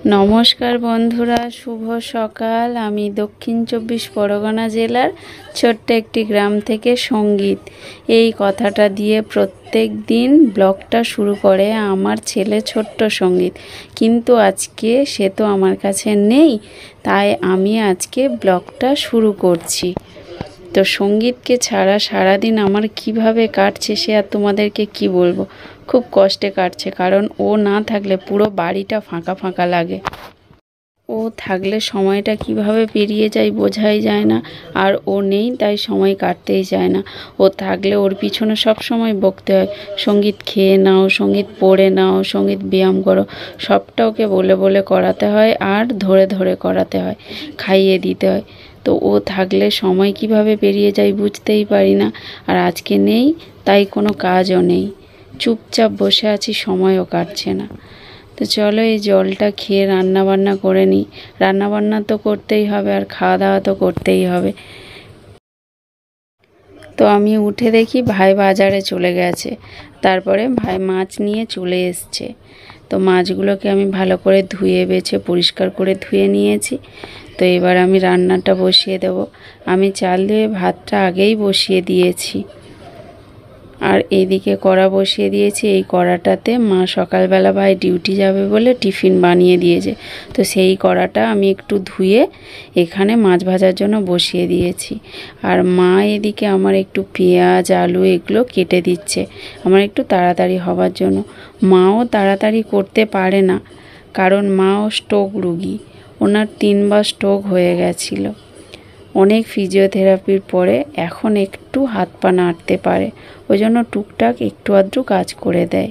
নমস্কার বন্ধুরা, শুভ সকাল। আমি দক্ষিণ চব্বিশ পরগনা জেলার ছোট্ট একটি গ্রাম থেকে সঙ্গীত এই কথাটা দিয়ে প্রত্যেক দিন ব্লগটা শুরু করে আমার ছেলে ছোট্ট সঙ্গীত। কিন্তু আজকে সে তো আমার কাছে নেই, তাই আমি আজকে ব্লগটা শুরু করছি। তো সঙ্গীতকে ছাড়া সারাদিন আমার কিভাবে কাটছে সে আর তোমাদেরকে কি বলবো। খুব কষ্টে কাটছে, কারণ ও না থাকলে পুরো বাড়িটা ফাঁকা ফাঁকা লাগে। ও থাকলে সময়টা কিভাবে পেরিয়ে যায় বোঝাই যায় না, আর ও নেই তাই সময় কাটতেই যায় না। ও থাকলে ওর পিছনে সব সময় বকতে হয়, সঙ্গীত খেয়ে নাও, সঙ্গীত পড়ে নাও, সঙ্গীত ব্যায়াম করো, সবটা ওকে বলে বলে করাতে হয় আর ধরে ধরে করাতে হয়, খাইয়ে দিতে হয়। তো ও থাকলে সময় কিভাবে পেরিয়ে যায় বুঝতেই পারি না। আর আজকে নেই তাই কোনো কাজও নেই, চুপচাপ বসে আছি, সময়ও কাটছে না। তো চলো এই জলটা খেয়ে রান্না বান্না করে নিই। রান্না বান্না তো করতেই হবে আর খাওয়া দাওয়া তো করতেই হবে। তো আমি উঠে দেখি ভাই বাজারে চলে গেছে, তারপরে ভাই মাছ নিয়ে চলে এসছে। তো মাছগুলোকে আমি ভালো করে ধুয়ে বেছে পরিষ্কার করে ধুয়ে নিয়েছি। তো এবার আমি রান্নাটা বসিয়ে দেব। আমি চাল দিয়ে ভাতটা আগেই বসিয়ে দিয়েছি, আর এইদিকে কড়া বসিয়ে দিয়েছি। এই কড়াটাতে মা সকালবেলা ভাই ডিউটি যাবে বলে টিফিন বানিয়ে দিয়েছে, তো সেই কড়াটা আমি একটু ধুয়ে এখানে মাছ ভাজার জন্য বসিয়ে দিয়েছি। আর মা এদিকে আমার একটু পেঁয়াজ আলু এগুলো কেটে দিচ্ছে আমার একটু তাড়াতাড়ি হবার জন্য। মাও তাড়াতাড়ি করতে পারে না, কারণ মাও স্ট্রোক রুগী, ওনার 3বার স্ট্রোক হয়ে গেছিলো। অনেক ফিজিওথেরাপির পরে এখন একটু হাত পা নাড়তে পারে, ওই জন্য টুকটাক একটু আধটু কাজ করে দেয়।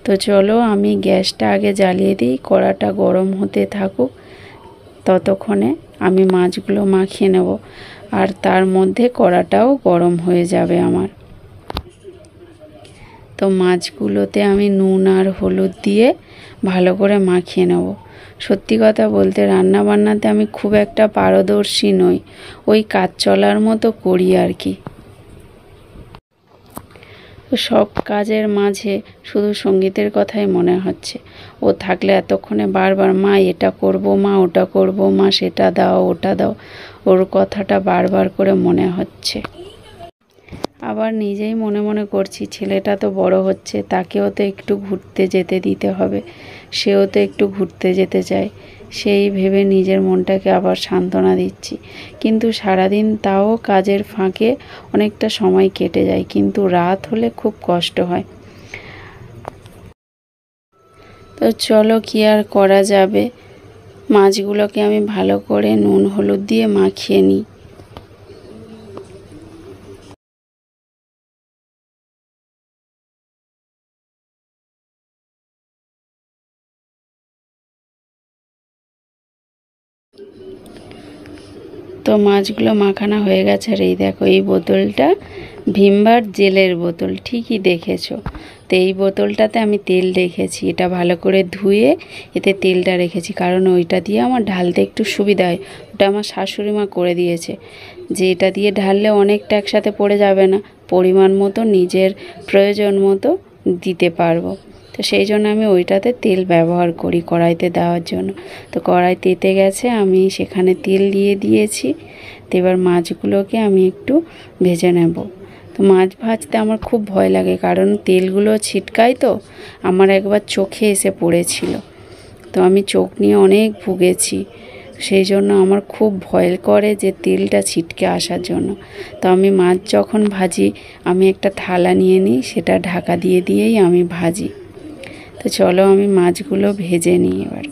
তো চলো আমি গ্যাসটা আগে জ্বালিয়ে দিই, কড়াটা গরম হতে থাকুক, ততক্ষণে আমি মাছগুলো মাখিয়ে নেব, আর তার মধ্যে কড়াটাও গরম হয়ে যাবে আমার। তো মাছগুলোতে আমি নুন আর হলুদ দিয়ে ভালো করে মাখিয়ে নেব। সত্যি কথা বলতে রান্না বান্নাতে আমি খুব একটা পারদর্শী নই, ওই কাজ চলার মতো করি আর কি। সব কাজের মাঝে শুধু সঙ্গীতের কথাই মনে হচ্ছে। ও থাকলে এতক্ষণে বারবার মা এটা করব, মা ওটা করব, মা সেটা দাও ওটা দাও, ওর কথাটা বারবার করে মনে হচ্ছে। আবার নিজেই মনে মনে করছি ছেলেটা তো বড় হচ্ছে, তাকেও তো একটু ঘুরতে যেতে দিতে হবে, সেও তো একটু ঘুরতে যেতে চায়। সেই ভেবে নিজের মনটাকে আবার সান্ত্বনা দিচ্ছি। কিন্তু সারাদিন তাও কাজের ফাঁকে অনেকটা সময় কেটে যায়, কিন্তু রাত হলে খুব কষ্ট হয়। তো চলো কি আর করা যাবে, মাছগুলোকে আমি ভালো করে নুন হলুদ দিয়ে মাখিয়ে নিই। তো মাছগুলো মাখানো হয়ে গেছে, আর এই দেখো এই বোতলটা ভিমবার জেলের বোতল, ঠিকই দেখেছো। তো এই বোতলটাতে আমি তেল রেখেছি, এটা ভালো করে ধুয়ে এতে তেলটা রেখেছি, কারণ ওইটা দিয়ে আমার ঢালতে একটু সুবিধা হয়। ওটা আমার শাশুড়ি মা করে দিয়েছে, যে এটা দিয়ে ঢাললে অনেকটা একসাথে পড়ে যাবে না, পরিমাণ মতো নিজের প্রয়োজন মতো দিতে পারবো। তো সেই জন্য আমি ওইটাতে তেল ব্যবহার করি কড়াইতে দেওয়ার জন্য। তো কড়াই তেতে গেছে, আমি সেখানে তেল দিয়ে দিয়েছি। তো এবার মাছগুলোকে আমি একটু ভেজে নেব। তো মাছ ভাজতে আমার খুব ভয় লাগে, কারণ তেলগুলো ছিটকায়, তো আমার একবার চোখে এসে পড়েছিল, তো আমি চোখ নিয়ে অনেক ভুগেছি। সেই জন্য আমার খুব ভয় করে যে তেলটা ছিটকে আসার জন্য। তো আমি মাছ যখন ভাজি আমি একটা থালা নিয়ে নিই, সেটা ঢাকা দিয়ে দিয়েই আমি ভাজি। তো চলো আমি মাছগুলো ভেজে নিই এবার।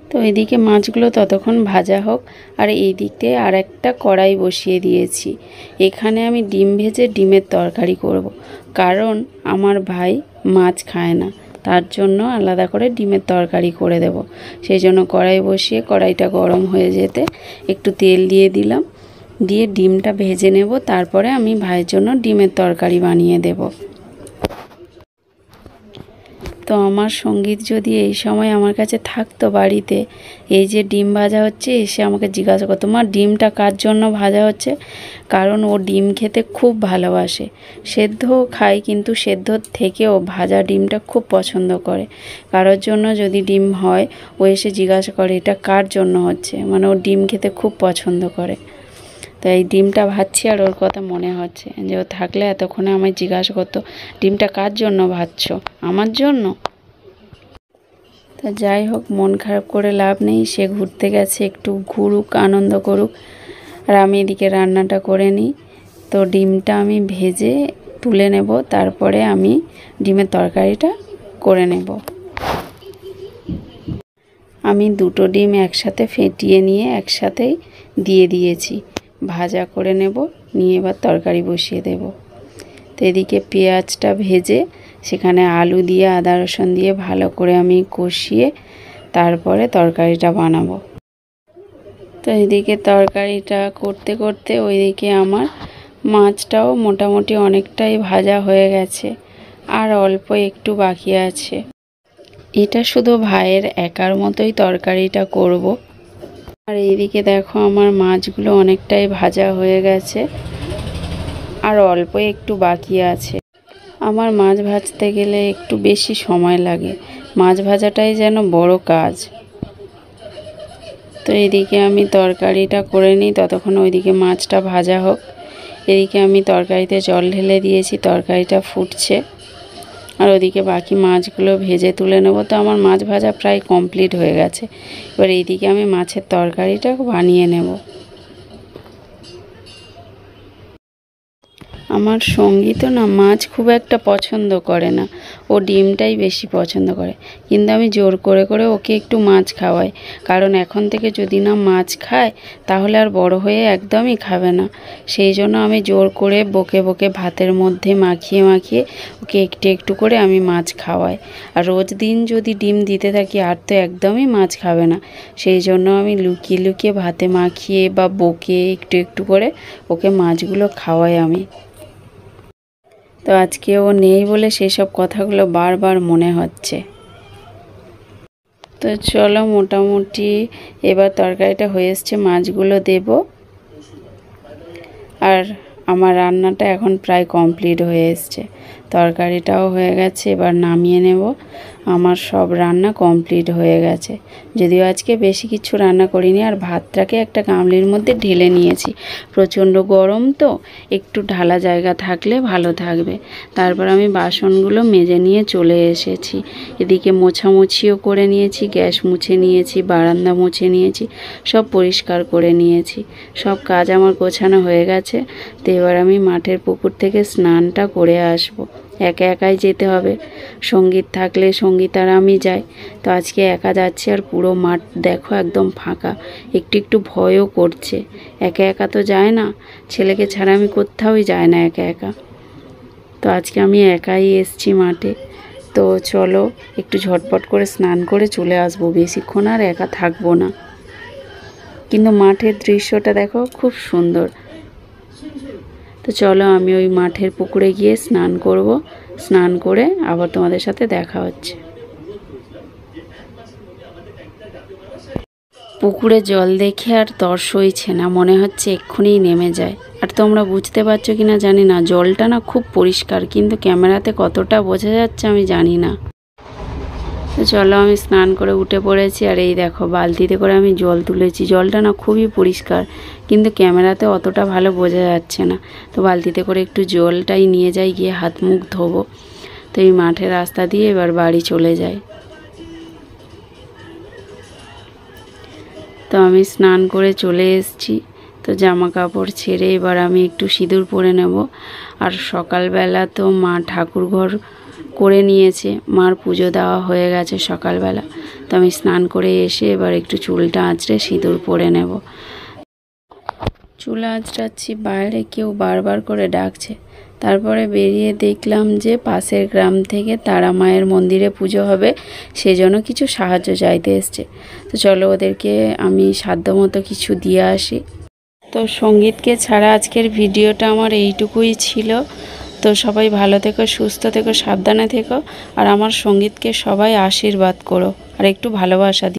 তো এদিকে মাছগুলো ততক্ষণ ভাজা হোক, আর এই দিকে আর একটা কড়াই বসিয়ে দিয়েছি। এখানে আমি ডিম ভেজে ডিমের তরকারি করব, কারণ আমার ভাই মাছ খায় না, তার জন্য আলাদা করে ডিমের তরকারি করে দেব। সেই জন্য কড়াই বসিয়ে কড়াইটা গরম হয়ে যেতে একটু তেল দিয়ে দিলাম, দিয়ে ডিমটা ভেজে নেব, তারপরে আমি ভাইয়ের জন্য ডিমের তরকারি বানিয়ে দেব। তো আমার সঙ্গীত যদি এই সময় আমার কাছে থাকতো বাড়িতে, এই যে ডিম ভাজা হচ্ছে, এসে আমাকে জিজ্ঞাসা করতো, মা ডিমটা কার জন্য ভাজা হচ্ছে? কারণ ও ডিম খেতে খুব ভালোবাসে। সেদ্ধও খায়, কিন্তু সেদ্ধর থেকেও ভাজা ডিমটা খুব পছন্দ করে। কারোর জন্য যদি ডিম হয়, ও এসে জিজ্ঞাসা করে এটা কার জন্য হচ্ছে, মানে ও ডিম খেতে খুব পছন্দ করে। তো এই ডিমটা ভাজছি আর ওর কথা মনে হচ্ছে যে ও থাকলে এতক্ষণে আমায় জিজ্ঞাসা করতো ডিমটা কার জন্য ভাজছো, আমার জন্য। তা যাই হোক, মন খারাপ করে লাভ নেই, সে ঘুরতে গেছে, একটু ঘুরুক, আনন্দ করুক, আর আমি এদিকে রান্নাটা করে নিই। তো ডিমটা আমি ভেজে তুলে নেব, তারপরে আমি ডিমের তরকারিটা করে নেব। আমি দুটো ডিম একসাথে ফেটিয়ে নিয়ে একসাথেই দিয়ে দিয়েছি, ভাজা করে নেব, নিয়ে এবার তরকারি বসিয়ে দেব। তো এদিকে পেঁয়াজটা ভেজে সেখানে আলু দিয়ে আদা রসুন দিয়ে ভালো করে আমি কষিয়ে তারপরে তরকারিটা বানাবো। তো এদিকে তরকারিটা করতে করতে ওইদিকে আমার মাছটাও মোটামুটি অনেকটাই ভাজা হয়ে গেছে, আর অল্প একটু বাকি আছে। এটা শুধু ভাইয়ের একার মতোই তরকারিটা করব। আর এইদিকে দেখো আমার মাছগুলো অনেকটাই ভাজা হয়ে গেছে, আর অল্প একটু বাকি আছে। আমার মাছ ভাজতে গেলে একটু বেশি সময় লাগে, মাছ ভাজাটাই যেন বড় কাজ। তো এদিকে আমি তরকারিটা করে নিই, ততক্ষণ ওইদিকে মাছটা ভাজা হোক। এদিকে আমি তরকারিতে জল ঢেলে দিয়েছি, তরকারিটা ফুটছে, আর ওদিকে বাকি মাছগুলো ভেজে তুলে নেব। তো আমার মাছ ভাজা প্রায় কমপ্লিট হয়ে গেছে। এবার এইদিকে আমি মাছের তরকারিটা বানিয়ে নেব। আমার সঙ্গীত না মাছ খুব একটা পছন্দ করে না, ও ডিমটাই বেশি পছন্দ করে। কিন্তু আমি জোর করে করে ওকে একটু মাছ খাওয়াই, কারণ এখন থেকে যদি না মাছ খায় তাহলে আর বড় হয়ে একদমই খাবে না। সেই জন্য আমি জোর করে বকে বকে ভাতের মধ্যে মাখিয়ে মাখিয়ে ওকে একটু একটু করে আমি মাছ খাওয়াই। আর রোজ দিন যদি ডিম দিতে থাকি আর তো একদমই মাছ খাবে না। সেই জন্য আমি লুকিয়ে লুকিয়ে ভাতে মাখিয়ে বা বকে একটু একটু করে ওকে মাছগুলো খাওয়াই আমি। তো আজকে ও নেই বলে সেসব কথাগুলো বারবার মনে হচ্ছে। তো চলো, মোটামুটি এবার তরকারিটা হয়ে এসছে, মাছগুলো দেব। আর আমার রান্নাটা এখন প্রায় কমপ্লিট হয়ে এসছে, তরকারিটাও হয়ে গেছে, এবার নামিয়ে নেব। আমার সব রান্না কমপ্লিট হয়ে গেছে, যদিও আজকে বেশি কিছু রান্না করিনি। আর ভাতটাকে একটা গামলির মধ্যে ঢেলে নিয়েছি, প্রচণ্ড গরম তো, একটু ঢালা জায়গা থাকলে ভালো থাকবে। তারপর আমি বাসনগুলো মেজে নিয়ে চলে এসেছি। এদিকে মোছামুছিও করে নিয়েছি, গ্যাস মুছে নিয়েছি, বারান্দা মুছে নিয়েছি, সব পরিষ্কার করে নিয়েছি। সব কাজ আমার গোছানো হয়ে গেছে। তো এবার আমি মাঠের পুকুর থেকে স্নানটা করে আসবো। একা একাই যেতে হবে, সঙ্গীত থাকলে সঙ্গীত আর আমি যাই। তো আজকে একা যাচ্ছি, আর পুরো মাঠ দেখো একদম ফাঁকা, একটু একটু ভয়ও করছে। একা একা তো যায় না, ছেলেকে ছাড়া আমি কোথাওই যায় না একা একা। তো আজকে আমি একাই এসছি মাঠে। তো চলো একটু ঝটপট করে স্নান করে চলে আসবো, বেশিক্ষণ আর একা থাকবো না। কিন্তু মাঠের দৃশ্যটা দেখো খুব সুন্দর। তো চলো আমি ওই মাঠের পুকুরে গিয়ে স্নান করব, স্নান করে আবার তোমাদের সাথে দেখা হচ্ছে। পুকুরে জল দেখে আর তর সইছে না, মনে হচ্ছে এক্ষুনি নেমে যায়। আর তোমরা বুঝতে পারছো কি না জানি না, জলটা না খুব পরিষ্কার, কিন্তু ক্যামেরাতে কতটা বোঝা যাচ্ছে আমি জানি না। তো চলো আমি স্নান করে উঠে পড়েছি, আর এই দেখো বালতিতে করে আমি জল তুলেছি। জলটা না খুবই পরিষ্কার, কিন্তু ক্যামেরাতে অতটা ভালো বোঝা যাচ্ছে না। তো বালতিতে করে একটু জলটাই নিয়ে যাই, গিয়ে হাত মুখ ধোবো। তো এই মাঠের রাস্তা দিয়ে এবার বাড়ি চলে যাই। তো আমি স্নান করে চলে এসেছি। তো জামা কাপড় ছেড়ে এবার আমি একটু সিঁদুর পরে নেব। আর সকালবেলা তো মা ঠাকুর ঘর করে নিয়েছে, মার পুজো দেওয়া হয়ে গেছে সকালবেলা। তো আমি স্নান করে এসে এবার একটু চুলটা আঁচড়ে সিঁদুর পরে নেব। চুল আঁচড়াচ্ছি, বাইরে কেউ বারবার করে ডাকছে। তারপরে বেরিয়ে দেখলাম যে পাশের গ্রাম থেকে তারা মায়ের মন্দিরে পুজো হবে, সেজন্য কিছু সাহায্য চাইতে এসছে। তো চলো ওদেরকে আমি সাধ্যমতো কিছু দিয়ে আসি। তো সঙ্গীতকে ছাড়া আজকের ভিডিওটা আমার এইটুকুই ছিল। তো সবাই ভালো থেকো, সুস্থ থেকো, সাবধানে থেকো, আর আমার সঙ্গীতকে সবাই আশীর্বাদ করো আর একটু ভালোবাসা দিও।